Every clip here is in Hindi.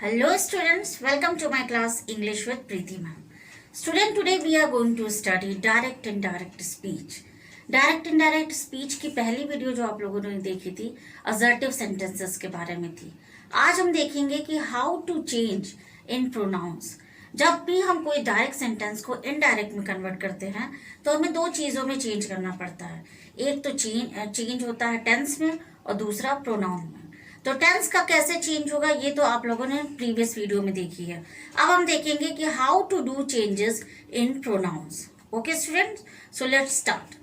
Hello students, welcome to my class English with Preeti ma'am. Student, today we are going to study direct and indirect speech. Direct indirect speech की पहली वीडियो जो आप लोगों ने देखी थी असर्टिव सेंटेंसेस के बारे में थी. आज हम देखेंगे कि how to change in pronouns. जब भी हम कोई डायरेक्ट सेंटेंस को इनडायरेक्ट में कन्वर्ट करते हैं तो हमें दो चीज़ों में चेंज करना पड़ता है. एक तो चेंज होता है टेंस में और दूसरा प्रोनाउन में. तो टेंस का कैसे चेंज होगा ये तो आप लोगों ने प्रीवियस वीडियो में देखी है. अब हम देखेंगे कि how to do changes in pronouns. Okay students, so let's start.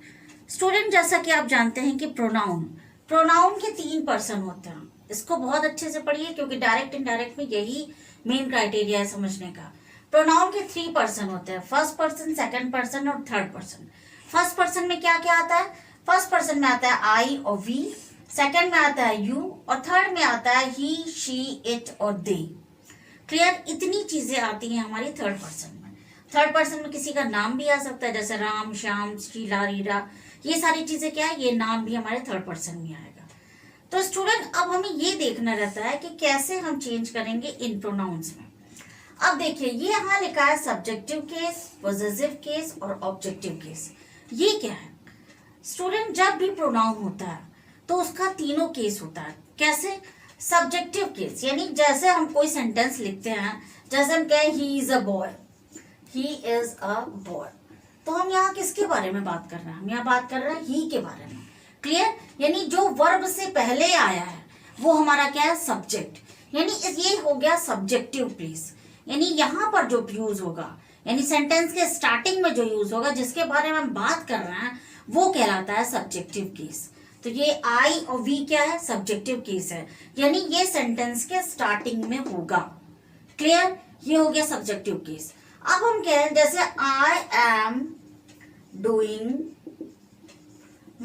Student, जैसा कि आप जानते हैं कि प्रोनाउन के 3 पर्सन होते हैं. इसको बहुत अच्छे से पढ़िए क्योंकि डायरेक्ट इनडायरेक्ट में यही मेन क्राइटेरिया है समझने का. प्रोनाउन के 3 पर्सन होते हैं, फर्स्ट पर्सन, सेकंड पर्सन और थर्ड पर्सन. फर्स्ट पर्सन में क्या क्या आता है? फर्स्ट पर्सन में आता है आई और वी, सेकंड में आता है यू और थर्ड में आता है ही, शी, इट और दे. क्लियर? इतनी चीजें आती हैं हमारी थर्ड पर्सन में. थर्ड पर्सन में किसी का नाम भी आ सकता है, जैसे राम, श्याम, शीला, रीरा. ये सारी चीजें क्या है, ये नाम भी हमारे थर्ड पर्सन में आएगा. तो स्टूडेंट, अब हमें ये देखना रहता है कि कैसे हम चेंज करेंगे इन प्रोनाउंस में. अब देखिए, ये यहाँ लिखा है सब्जेक्टिव केस, पॉजेसिव केस और ऑब्जेक्टिव केस. ये क्या है स्टूडेंट? जब भी प्रोनाउन होता है तो उसका तीनों केस होता है. कैसे? सब्जेक्टिव केस यानी जैसे हम कोई सेंटेंस लिखते हैं, जैसे हम कहें he is a boy, he is a boy, तो हम यहाँ किसके बारे में बात कर रहे हैं? हम यहाँ बात कर रहे हैं ही के बारे में. क्लियर? यानी जो वर्ब से पहले आया है वो हमारा क्या है? सब्जेक्ट. यानी ये हो गया सब्जेक्टिव प्लेस. यानी यहाँ पर जो यूज होगा, यानी सेंटेंस के स्टार्टिंग में जो यूज होगा, जिसके बारे में हम बात कर रहे हैं, वो कहलाता है सब्जेक्टिव केस. तो ये आई और वी क्या है? सब्जेक्टिव केस है. यानी ये सेंटेंस के स्टार्टिंग में होगा. क्लियर? ये हो गया सब्जेक्टिव केस. अब हम कहें जैसे आई एम डूइंग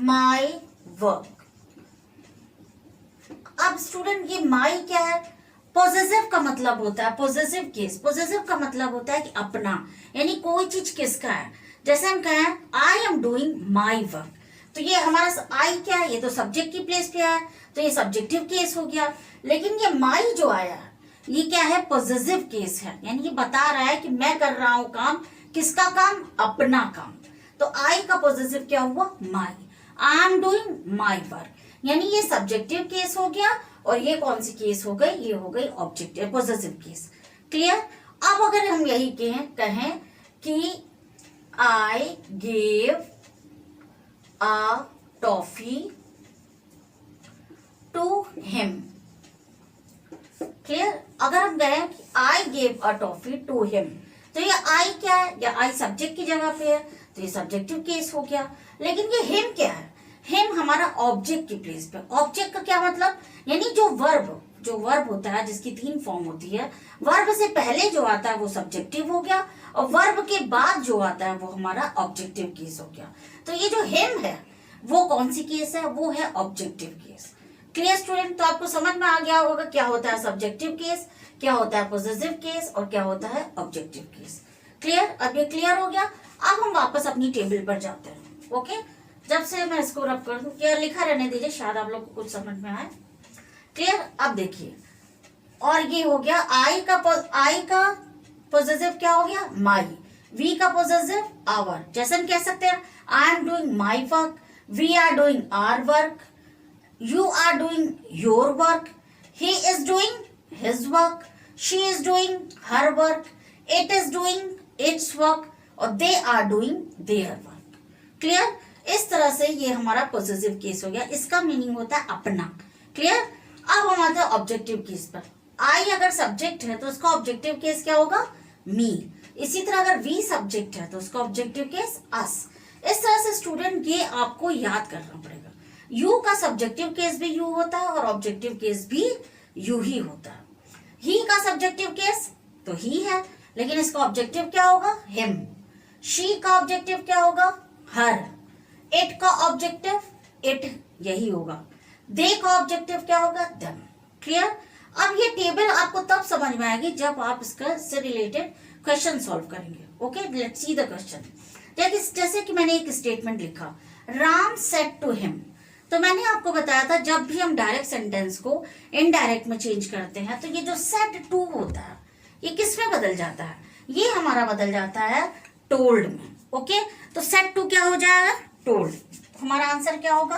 माई वर्क. अब स्टूडेंट, ये माई क्या है? पॉजेसिव का मतलब होता है, पॉजेसिव केस. पॉजेसिव का मतलब होता है कि अपना, यानी कोई चीज किसका है. जैसे हम कहें आई एम डूइंग माई वर्क, तो ये हमारा आई क्या है? ये तो सब्जेक्ट की प्लेस पे है, तो ये सब्जेक्टिव केस हो गया. लेकिन ये माई जो आया है ये क्या है? पॉजेसिव केस है. यानी ये बता रहा है कि मैं कर रहा हूं काम. किसका काम? अपना काम. तो आई का पॉजेसिव क्या हुआ? My. I am doing my work, यानी ये सब्जेक्टिव केस हो गया. और ये कौन सी केस हो गई? ये हो गई ऑब्जेक्टिव पॉजेसिव केस. क्लियर? अब अगर हम यही कहें कि I gave a toffee to him. Clear? अगर हम गए कि I gave a toffee to him, तो ये I क्या है? या I सब्जेक्ट की जगह पे है, तो ये सब्जेक्टिव केस हो गया. लेकिन ये him क्या है? him हमारा ऑब्जेक्ट की प्लेस पे. ऑब्जेक्ट का क्या मतलब? यानी जो वर्ब होता है, जिसकी 3 फॉर्म होती है, वर्ब से पहले जो आता है वो सब्जेक्टिव हो गया और वर्ब के बाद जो आता है वो हमारा ऑब्जेक्टिव केस हो गया. तो ये जो हिम है वो कौन सी केस है? वो है ऑब्जेक्टिव केस. Clear student? तो आपको समझ में आ गया होगा क्या होता है सब्जेक्टिव केस, क्या होता है पॉजेसिव केस और क्या होता है ऑब्जेक्टिव केस. क्लियर? अब ये क्लियर हो गया. अब हम वापस अपनी टेबल पर जाते हैं. ओके, जब से मैं इसको रब कर दूं, क्या लिखा रहने दीजिए, शायद आप लोग को कुछ समझ में आए. क्लियर? अब देखिए, और ये हो गया आई का पॉजेसिव क्या हो गया? माई. वी का पॉजेसिव आवर. जैसे हम कह सकते हैं I am doing my work, we are doing our work, you are doing your work, he is doing his work, she is doing her work, it is doing its work और they are doing their work. Clear? इस तरह से ये हमारा पॉजेसिव केस हो गया. इसका मीनिंग होता है अपना. क्लियर? अब हम आते हैं ऑब्जेक्टिव केस पर. आई अगर सब्जेक्ट है तो उसका ऑब्जेक्टिव केस क्या होगा? मी. इसी तरह अगर वी सब्जेक्ट है तो उसका ऑब्जेक्टिव केस अस. इस तरह से स्टूडेंट ये आपको याद करना पड़ेगा. यू का सब्जेक्टिव केस भी यू होता है और ऑब्जेक्टिव केस भी यू ही होता है. ही का सब्जेक्टिव केस तो ही है, लेकिन इसका ऑब्जेक्टिव क्या होगा? हिम. शी का ऑब्जेक्टिव क्या होगा? हर. इट का ऑब्जेक्टिव इट यही होगा. दे का ऑब्जेक्टिव क्या होगा? देम. क्लियर? अब ये टेबल आपको तब समझ में आएगी जब आप इसका से रिलेटेड क्वेश्चन सॉल्व करेंगे. Okay, let's see the question. जैसे कि मैंने एक स्टेटमेंट लिखा, राम सेड टू हिम. तो मैंने आपको बताया था जब भी हम डायरेक्ट सेंटेंस को इनडायरेक्ट में चेंज करते हैं तो ये जो सेड टू होता है ये किस में बदल जाता है, ये हमारा बदल जाता है टोल्ड में। ओके, तो सेड टू क्या हो जाएगा, टोल्ड। हमारा आंसर क्या होगा,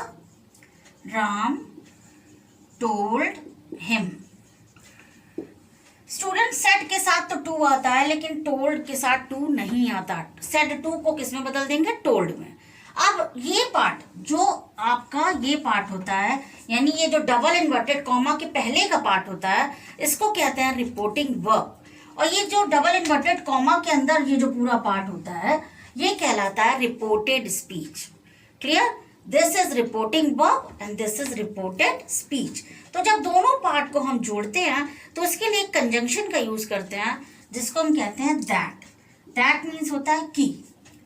Ram told him. Student said के साथ तो टू आता है लेकिन टोल्ड के साथ टू नहीं आता। सेड टू को किस में बदल देंगे, टोल्ड में। अब ये पार्ट जो आपका ये पार्ट होता है, यानी ये जो डबल इन्वर्टेड कॉमा के पहले का पार्ट होता है, इसको कहते हैं रिपोर्टिंग वर्ब। और ये जो डबल इन्वर्टेड कॉमा के अंदर ये जो पूरा पार्ट होता है ये कहलाता है reported speech. Clear, this is reporting verb and this is reported speech. तो जब दोनों पार्ट को हम जोड़ते हैं तो इसके लिए एक कंजंक्शन का यूज करते हैं जिसको हम कहते हैं दैट। दैट मीन्स होता है की।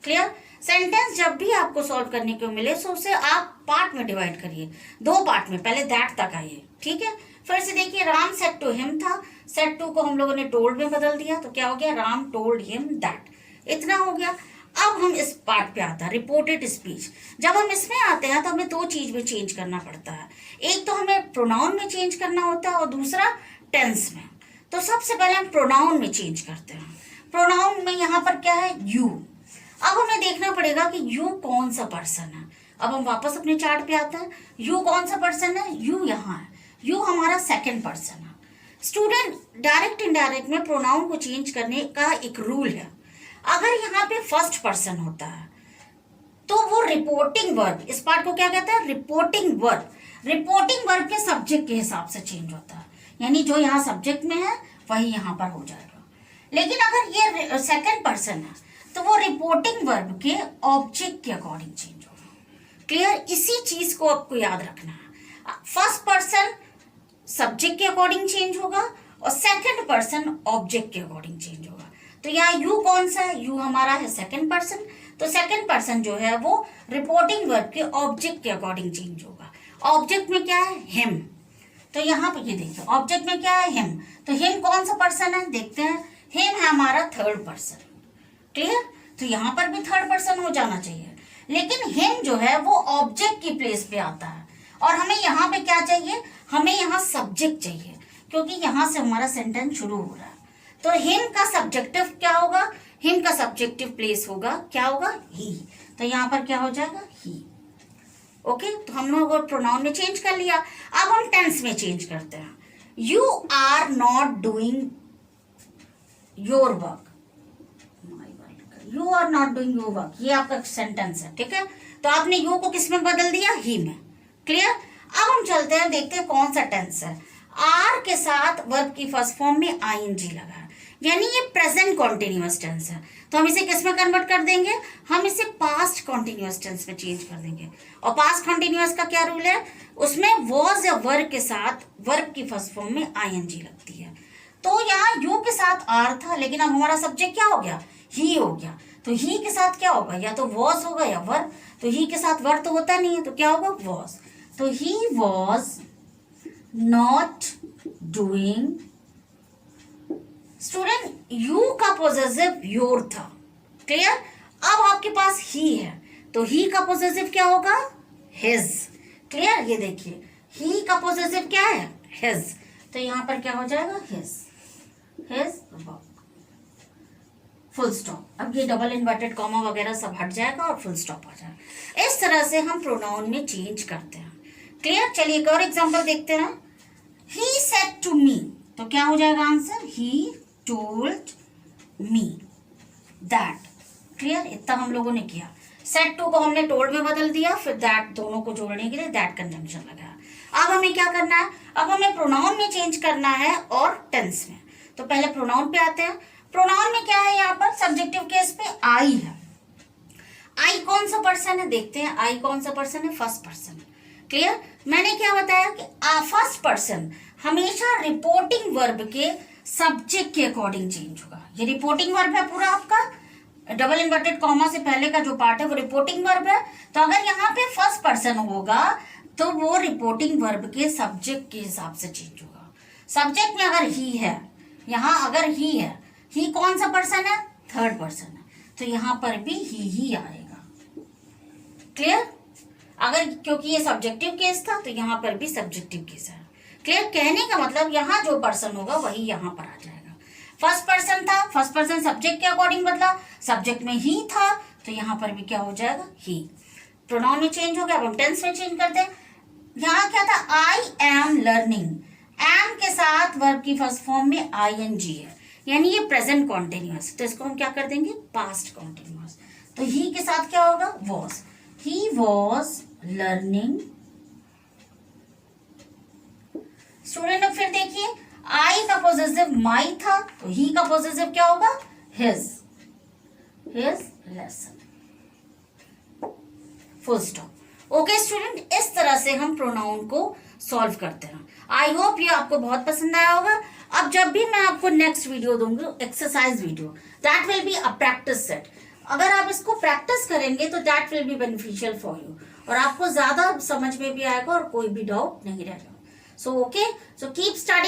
क्लियर, सेंटेंस जब भी आपको सॉल्व करने को मिले तो उसे आप पार्ट में डिवाइड करिए, दो पार्ट में, पहले दैट तक आइए। ठीक है, फिर से देखिए, राम सेड टू हिम था, सेड टू को हम लोगों ने टोल्ड में बदल दिया तो क्या हो गया, राम टोल्ड हिम दैट। इतना हो गया। अब हम इस पार्ट पे आता है रिपोर्टेड स्पीच। जब हम इसमें आते हैं तो हमें दो चीज में चेंज करना पड़ता है, एक तो हमें प्रोनाउन में चेंज करना होता है और दूसरा टेंस में। तो सबसे पहले हम प्रोनाउन में चेंज करते हैं। प्रोनाउन में यहाँ पर क्या है, यू। अब हमें देखना पड़ेगा कि यू कौन सा पर्सन है। अब हम वापस अपने चार्ट पे आते हैं, यू कौन सा पर्सन है, यू यहाँ है, यू हमारा सेकंड पर्सन है। स्टूडेंट, डायरेक्ट इनडायरेक्ट में प्रोनाउन को चेंज करने का एक रूल है। अगर यहाँ पे फर्स्ट पर्सन होता है तो वो रिपोर्टिंग वर्ब, इस पार्ट को क्या कहते हैं, रिपोर्टिंग वर्ब। रिपोर्टिंग वर्ब के सब्जेक्ट के हिसाब से चेंज होता है, यानी जो यहाँ सब्जेक्ट में है वही यहाँ पर हो जाएगा। लेकिन अगर ये सेकंड पर्सन है तो वो रिपोर्टिंग वर्ब के ऑब्जेक्ट के अकॉर्डिंग चेंज होगा। क्लियर, इसी चीज को आपको याद रखना है। फर्स्ट पर्सन सब्जेक्ट के अकॉर्डिंग चेंज होगा और सेकंड पर्सन ऑब्जेक्ट के अकॉर्डिंग चेंज होगा। तो यहाँ यू कौन सा है, यू हमारा है सेकंड पर्सन, तो सेकंड पर्सन जो है वो रिपोर्टिंग वर्ब के ऑब्जेक्ट के अकॉर्डिंग चेंज होगा। ऑब्जेक्ट में क्या है, हिम। तो यहाँ पे ये देखिए, ऑब्जेक्ट में क्या है, हिम। तो हिम कौन सा पर्सन है, देखते हैं, हिम है हमारा थर्ड पर्सन। क्लियर, तो यहाँ पर भी थर्ड पर्सन हो जाना चाहिए, लेकिन हिम जो है वो ऑब्जेक्ट की प्लेस पे आता है और हमें यहाँ पे क्या चाहिए, हमें यहाँ सब्जेक्ट चाहिए, क्योंकि यहाँ से हमारा सेंटेंस शुरू हो रहा है। तो हिम का सब्जेक्टिव क्या होगा, हिम का सब्जेक्टिव प्लेस होगा, क्या होगा, ही। तो यहाँ पर क्या हो जाएगा, ही। ओके, तो हम लोग प्रोनाउन में चेंज कर लिया। अब हम टेंस में चेंज करते हैं। You are not doing your work, you are not doing your work, ये आपका सेंटेंस है। ठीक है, तो आपने यू को किस में बदल दिया, ही में। क्लियर, अब हम चलते हैं, देखते हैं कौन सा टेंस है। आर के साथ वर्ब की फर्स्ट फॉर्म में आईएनजी लगा है, यानी ये प्रेजेंट कॉन्टिन्यूअस टेंस है। तो हम इसे किस में कन्वर्ट कर देंगे, हम इसे पास्ट कॉन्टिन्यूअस टेंस में चेंज कर देंगे। और पास्ट कॉन्टिन्यूअस का क्या रूल है, उसमें वॉज या वर के साथ वर्ब की फर्स्ट फॉर्म में आईएनजी लगती है। तो यहाँ यू के साथ आर था, लेकिन अब हमारा सब्जेक्ट क्या हो गया, ही हो गया। तो ही के साथ क्या होगा, या तो वॉज होगा या वर। तो ही के साथ वर तो होता नहीं है, तो क्या होगा, वॉज। तो he was not doing. Student, you का पोजेसिव योर था। क्लियर, अब आपके पास ही है तो ही का पोजेसिव क्या होगा, हिज। क्लियर, ये देखिए, ही का पोजेसिव क्या है, हिज। तो यहां पर क्या हो जाएगा, his, his work, full stop. अब ये डबल इन्वर्टेड कॉमा वगैरह सब हट जाएगा और फुल स्टॉप आ जाएगा। इस तरह से हम प्रोनाउन में चेंज करते हैं। क्लियर, चलिए एक और एग्जांपल देखते हैं। ही सेड टू मी, तो क्या हो जाएगा answer, he told me that. Clear, इतना हम लोगों ने किया। सेड टू को हमने टोल्ड में बदल दिया, फिर दैट, दोनों को जोड़ने के लिए दैट कंजंक्शन लगाया। अब हमें क्या करना है, अब हमें प्रोनाउन में चेंज करना है और टेंस में। तो पहले प्रोनाउन पे आते हैं। प्रोनाउन में क्या है, यहाँ पर सब्जेक्टिव केस पे आई है। आई कौन सा पर्सन है, देखते हैं, आई कौन सा पर्सन है, फर्स्ट पर्सन। क्लियर, मैंने क्या बताया कि फर्स्ट पर्सन हमेशा रिपोर्टिंग वर्ब के सब्जेक्ट के अकॉर्डिंग चेंज होगा। ये रिपोर्टिंग वर्ब है पूरा आपका, डबल इन्वर्टेड कॉमा से पहले का जो पार्ट है वो रिपोर्टिंग वर्ब है। तो अगर यहाँ पे फर्स्ट पर्सन होगा तो वो रिपोर्टिंग वर्ब के सब्जेक्ट के हिसाब से चेंज होगा। सब्जेक्ट में अगर ही है, यहाँ अगर ही है, ही कौन सा पर्सन है, थर्ड पर्सन है, तो यहाँ पर भी ही आएगा। क्लियर, अगर क्योंकि ये सब्जेक्टिव केस था तो यहाँ पर भी सब्जेक्टिव केस है। क्लियर? कहने का मतलब यहाँ जो पर्सन होगा वही यहाँ पर आ जाएगा। फर्स्ट पर्सन था, फर्स्ट पर्सन सब्जेक्ट के अकॉर्डिंग बदला, सब्जेक्ट में ही था तो यहाँ पर भी क्या हो जाएगा, ही। प्रोनाउन में चेंज हो गया, अब हम टेंस में चेंज करते हैं। यहाँ क्या था, आई एम लर्निंग, एम के साथ वर्ब की फर्स्ट फॉर्म में ing है, यानी ये प्रेजेंट कॉन्टिन्यूअस, तो इसको हम क्या कर देंगे, पास्ट कॉन्टिन्यूअस। तो ही के साथ क्या होगा, was, he was learning. Student अब फिर देखिए, आई का पॉजेसिव माई था तो ही का पॉजेसिव क्या होगा, his lesson, full stop. Okay student, इस तरह से हम प्रोनाउन को सॉल्व करते हैं। आई होप ये आपको बहुत पसंद आया होगा। अब जब भी मैं आपको नेक्स्ट वीडियो दूंगी, exercise video, that will be a practice set. अगर आप इसको प्रैक्टिस करेंगे तो that will be beneficial for you, और आपको ज्यादा समझ में भी आएगा और कोई भी डाउट नहीं रहेगा। So okay, so keep study.